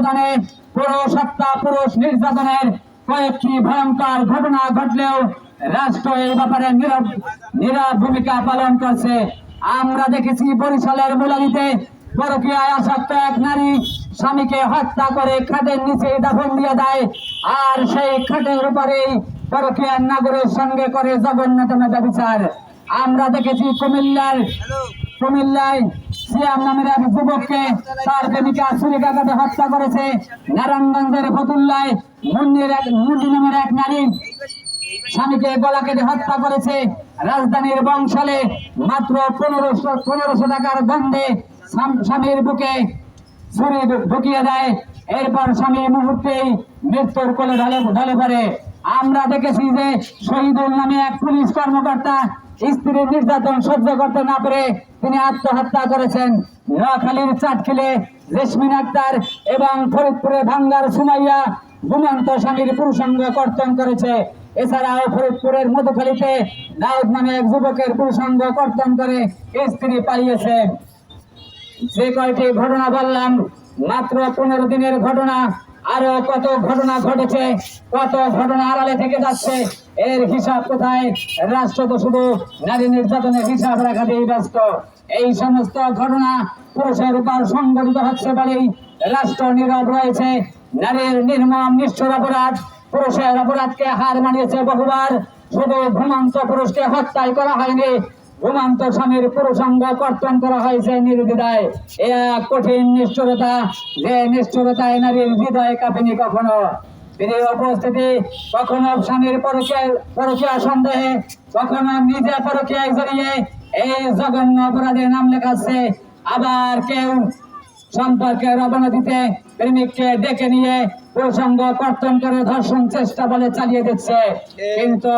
রাজধানী পুরুষ নির্যাতনের কয়েকটি ভয়ঙ্কর ঘটনা ঘটলেও রাষ্ট্র এই ব্যাপারে নীরব ভূমিকা পালন করছে। আমরা দেখেছি বরিশালের মুলালিতে পরকীয়ায় আসক্ত এক নারী স্বামীকে হত্যা করে খাটের নিচে দাফন দিয়ে দেয়, আর সেই খাটের উপরেই পরকীয়ার নাগরের সঙ্গে করে জঘন্যতম ব্যভিচার। আমরা দেখেছি কুমিল্লায় সিয়াম নামের এক যুবককে তার প্রেমিকা ছুরিকাঘাতে হত্যা করেছে। নারায়ণগঞ্জের ফতুল্লায় মুন্ডি নামের এক নারী স্বামীকে গলা কেটে হত্যা করেছে। রাজধানীর বংশালে মাত্র 1500 টাকার দণ্ডে স্বামীর বুকে ছুরি ঢুকিয়ে দেয়, এরপর স্বামী মুহূর্তেই মৃত্যুর কোলে ঢলে পড়ে। আমরা দেখেছি যে শহীদুল নামে এক পুলিশ কর্মকর্তা স্ত্রীর নির্যাতন সহ্য করতে না পেরে তিনি আত্মহত্যা করেছেন। নোয়াখালীর চাটখিলে জেসমিন আক্তার এবং ফরিদপুরে ভাঙ্গার সুমাইয়া ঘুমন্ত স্বামীর পুরুষাঙ্গ কর্তন করেছে। এছাড়াও ফরিদপুরের মধুখালীতে দাউদ নামে এক যুবকের পুরুষাঙ্গ কর্তন করে স্ত্রী পালিয়েছে। যে কয়টি ঘটনা বললাম মাত্র 15 দিনের ঘটনা, আরো কত ঘটনা ঘটেছে, কত ঘটনা আড়ালে থেকে যাচ্ছে, এর হিসাব কোথায়? রাষ্ট্র তো শুধু নারী নির্যাতনের হিসাব রাখাতেই ব্যস্ত। এই সমস্ত ঘটনা পুরুষের উপর সংঘটিত হচ্ছে বলেই রাষ্ট্র নীরব রয়েছে। নারীর নির্মম নিষ্ঠুর অপরাধ পুরুষের অপরাধকে হার মানিয়েছে বহুবার। শুধু ঘুমন্ত পুরুষকে হত্যাই করা হয়নি, ঘুমন্ত স্বামীর পুরুষাঙ্গ কর্তন করা হয়েছে নির্দ্বিধায়। এ এক কঠিন নিষ্ঠুরতা, যে নিষ্ঠুরতায় নারীর হৃদয় কাঁপেনি কখনো। প্রিয় উপস্থিতি, কখনো স্বামীর পরকীয়া সন্দেহে, কখনো নিজে পরকীয়ায় জড়িয়ে এই জঘন্য অপরাধে নাম লেখাচ্ছে। আবার কেউ সম্পর্কের অবনতিতে প্রেমিককে ডেকে নিয়ে পুরুষাঙ্গ কর্তন করে ধর্ষণ চেষ্টা বলে চালিয়ে দিচ্ছে। কিন্তু